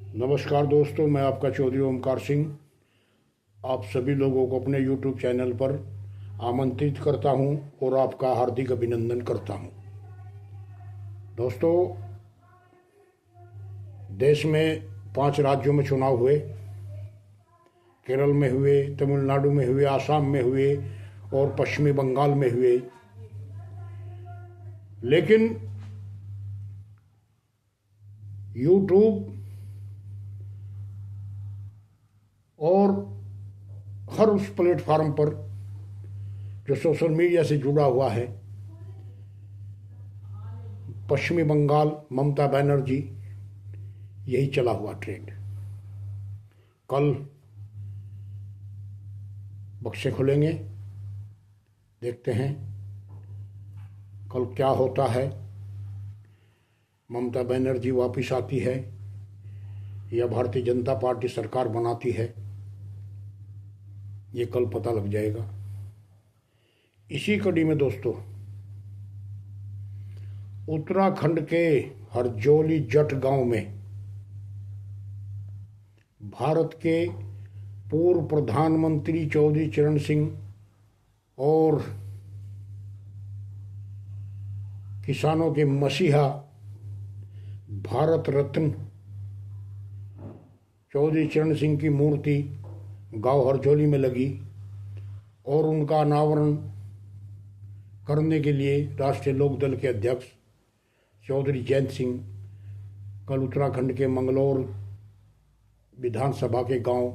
नमस्कार दोस्तों, मैं आपका चौधरी ओमकार सिंह आप सभी लोगों को अपने YouTube चैनल पर आमंत्रित करता हूं और आपका हार्दिक अभिनंदन करता हूं। दोस्तों, देश में 5 राज्यों में चुनाव हुए। केरल में हुए, तमिलनाडु में हुए, आसाम में हुए और पश्चिमी बंगाल में हुए। लेकिन YouTube और हर उस प्लेटफार्म पर जो सोशल मीडिया से जुड़ा हुआ है, पश्चिमी बंगाल ममता बनर्जी, यही चला हुआ ट्रेंड। कल बक्से खुलेंगे, देखते हैं कल क्या होता है। ममता बनर्जी वापस आती है या भारतीय जनता पार्टी सरकार बनाती है, ये कल पता लग जाएगा। इसी कड़ी में दोस्तों, उत्तराखंड के हरजोली जट गांव में भारत के पूर्व प्रधानमंत्री चौधरी चरण सिंह और किसानों के मसीहा भारत रत्न चौधरी चरण सिंह की मूर्ति गांव हरजोली में लगी और उनका अनावरण करने के लिए राष्ट्रीय लोकदल के अध्यक्ष चौधरी जयंत सिंह कल उत्तराखंड के मंगलौर विधानसभा के गांव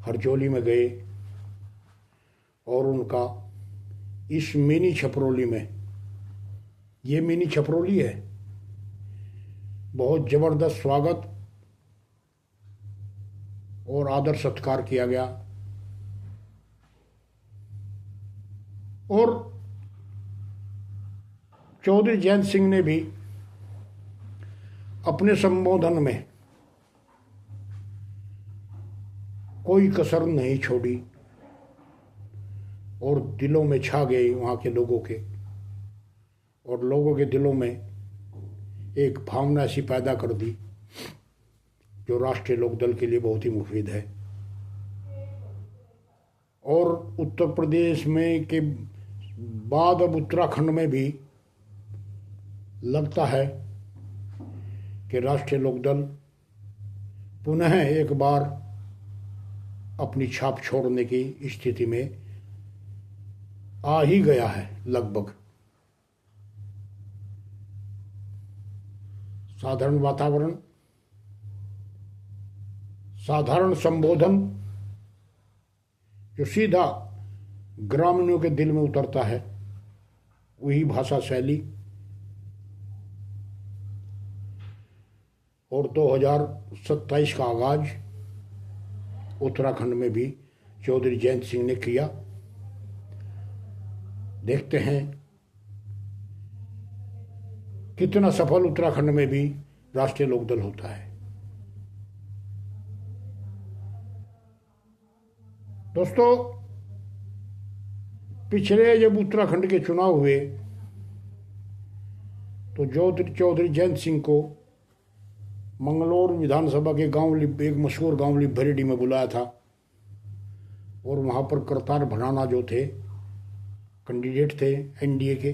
हरजोली में गए और उनका इस मिनी छपरोली में, ये मिनी छपरोली है, बहुत ज़बरदस्त स्वागत और आदर सत्कार किया गया। और चौधरी जयंत सिंह ने भी अपने संबोधन में कोई कसर नहीं छोड़ी और दिलों में छा गए वहाँ के लोगों के, और लोगों के दिलों में एक भावना ऐसी पैदा कर दी जो राष्ट्रीय लोकदल के लिए बहुत ही मुफीद है। और उत्तर प्रदेश में के बाद अब उत्तराखंड में भी लगता है कि राष्ट्रीय लोकदल पुनः एक बार अपनी छाप छोड़ने की स्थिति में आ ही गया है लगभग। साधारण वातावरण, साधारण संबोधन जो सीधा ग्रामीणों के दिल में उतरता है, वही भाषा शैली। और 2027 का आगाज उत्तराखंड में भी चौधरी जयंत सिंह ने किया। देखते हैं कितना सफल उत्तराखंड में भी राष्ट्रीय लोकदल होता है। दोस्तों, पिछले जब उत्तराखंड के चुनाव हुए तो चौधरी जयंत सिंह को मंगलौर विधानसभा के गांव, एक मशहूर गांव लिभरेडी में बुलाया था और वहां पर करतार भराना जो थे, कैंडिडेट थे एनडीए के,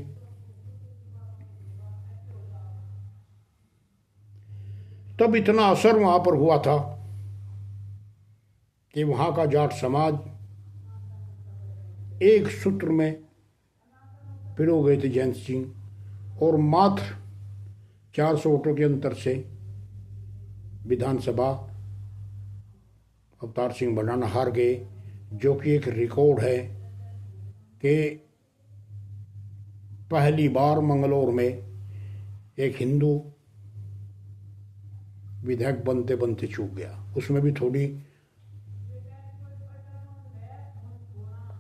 तब इतना असर वहां पर हुआ था कि वहां का जाट समाज एक सूत्र में पिरो गए थे जयंत सिंह, और मात्र 400 वोटों के अंतर से विधानसभा अवतार सिंह भडाना हार गए, जो कि एक रिकॉर्ड है कि पहली बार मंगलौर में एक हिंदू विधायक बनते बनते चूक गया। उसमें भी थोड़ी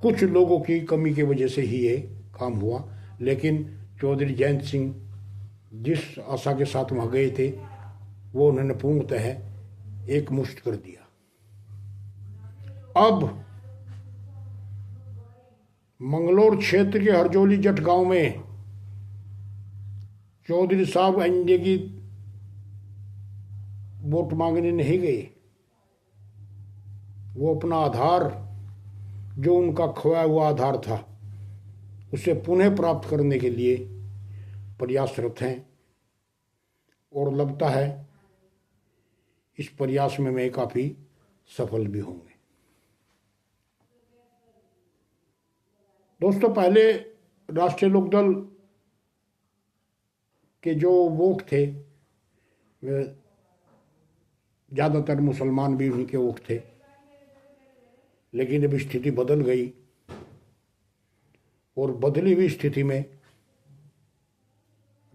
कुछ लोगों की कमी की वजह से ही ये काम हुआ, लेकिन चौधरी जयंत सिंह जिस आशा के साथ वहाँ गए थे वो उन्होंने पूर्णतः एक मुश्त कर दिया। अब मंगलौर क्षेत्र के हरजोली जट गांव में चौधरी साहब एनडीए की वोट मांगने नहीं गए, वो अपना आधार, जो उनका खोया हुआ आधार था, उसे पुनः प्राप्त करने के लिए प्रयासरत हैं। और लगता है इस प्रयास में मैं काफ़ी सफल भी होंगे। दोस्तों, पहले राष्ट्रीय लोकदल के जो वोट थे वे ज़्यादातर मुसलमान भी उन्हीं के वोट थे, लेकिन अब स्थिति बदल गई और बदली हुई स्थिति में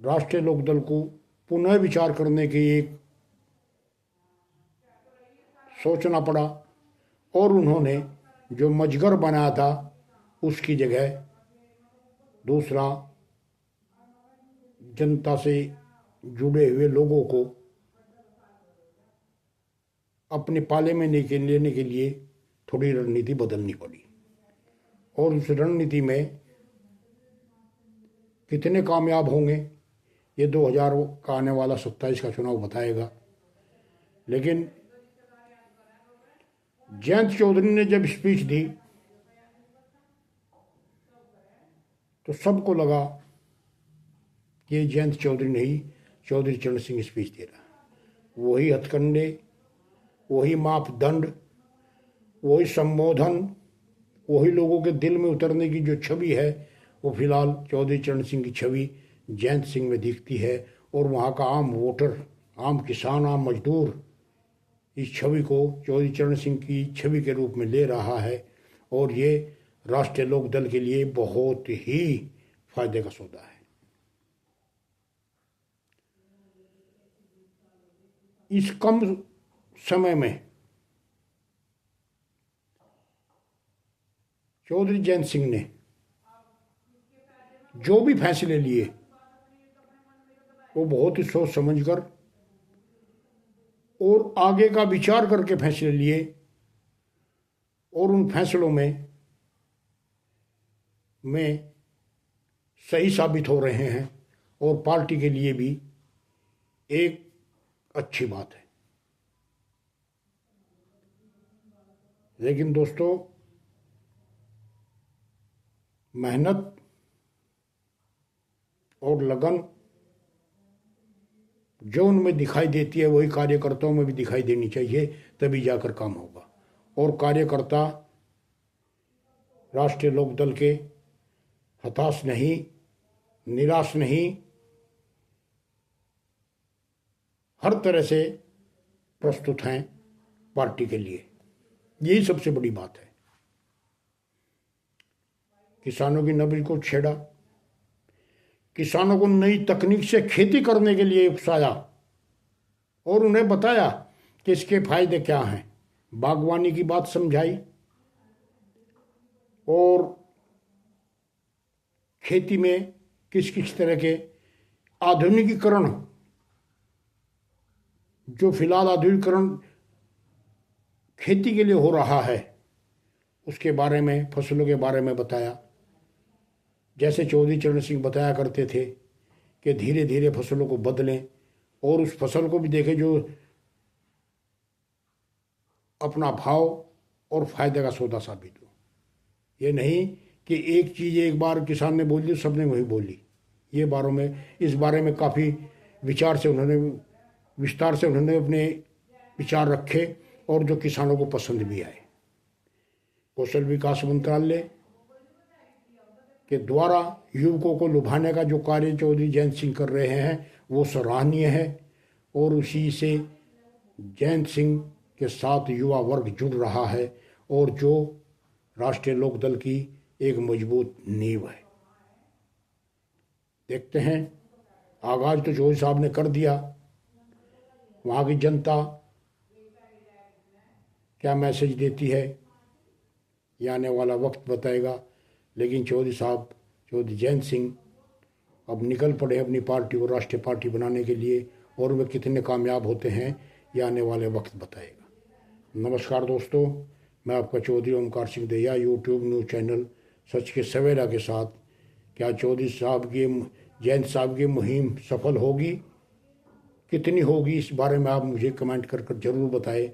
राष्ट्रीय लोकदल को पुनः विचार करने की एक सोचना पड़ा और उन्होंने जो मजगर बनाया था उसकी जगह दूसरा जनता से जुड़े हुए लोगों को अपने पाले में लेने के लिए थोड़ी रणनीति बदलनी पड़ी। और उस रणनीति में कितने कामयाब होंगे ये 2000 का आने वाला 27 का चुनाव बताएगा। लेकिन जयंत चौधरी ने जब स्पीच दी तो सबको लगा कि ये जयंत चौधरी नहीं, चौधरी चरण सिंह स्पीच दे रहा है। वही हथकंडे, वही मापदंड, वही संबोधन, वही लोगों के दिल में उतरने की जो छवि है वो फिलहाल चौधरी चरण सिंह की छवि जयंत सिंह में दिखती है। और वहाँ का आम वोटर, आम किसान, आम मजदूर इस छवि को चौधरी चरण सिंह की छवि के रूप में ले रहा है। और ये राष्ट्रीय लोकदल के लिए बहुत ही फायदे का सौदा है। इस कम समय में चौधरी जयंत सिंह ने जो भी फैसले लिए वो बहुत ही सोच समझकर और आगे का विचार करके फैसले लिए। और उन फैसलों में सही साबित हो रहे हैं और पार्टी के लिए भी एक अच्छी बात है। लेकिन दोस्तों, मेहनत और लगन जो उनमें दिखाई देती है वही कार्यकर्ताओं में भी दिखाई देनी चाहिए, तभी जाकर काम होगा। और कार्यकर्ता राष्ट्रीय लोकदल के हताश नहीं, निराश नहीं, हर तरह से प्रस्तुत हैं पार्टी के लिए। यही सबसे बड़ी बात है। किसानों की नब्ज को छेड़ा, किसानों को नई तकनीक से खेती करने के लिए उकसाया और उन्हें बताया कि इसके फायदे क्या हैं। बागवानी की बात समझाई और खेती में किस किस तरह के आधुनिकीकरण, जो फिलहाल आधुनिकीकरण खेती के लिए हो रहा है उसके बारे में, फसलों के बारे में बताया। जैसे चौधरी चरण सिंह बताया करते थे कि धीरे धीरे फसलों को बदलें और उस फसल को भी देखें जो अपना भाव और फायदे का सौदा साबित हो। ये नहीं कि एक चीज़ एक बार किसान ने बोल दी सबने वही बोली। ये इस बारे में काफ़ी विस्तार से उन्होंने अपने विचार रखे और जो किसानों को पसंद भी आए। कौशल विकास मंत्रालय के द्वारा युवकों को लुभाने का जो कार्य चौधरी जयंत सिंह कर रहे हैं वो सराहनीय है। और उसी से जयंत सिंह के साथ युवा वर्ग जुड़ रहा है और जो राष्ट्रीय लोकदल की एक मजबूत नींव है। देखते हैं, आगाज तो चौधरी साहब ने कर दिया, वहाँ की जनता क्या मैसेज देती है ये आने वाला वक्त बताएगा। लेकिन चौधरी जयंत सिंह अब निकल पड़े अपनी पार्टी को राष्ट्रीय पार्टी बनाने के लिए और वे कितने कामयाब होते हैं ये आने वाले वक्त बताएगा। नमस्कार दोस्तों, मैं आपका Chaudhary Omkar Singh Dahiya YouTube news channel सच के सवेरा के साथ। क्या जयंत साहब की मुहिम सफल होगी कितनी होगी इस बारे में आप मुझे कमेंट कर जरूर बताएं।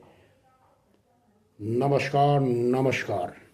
नमस्कार नमस्कार।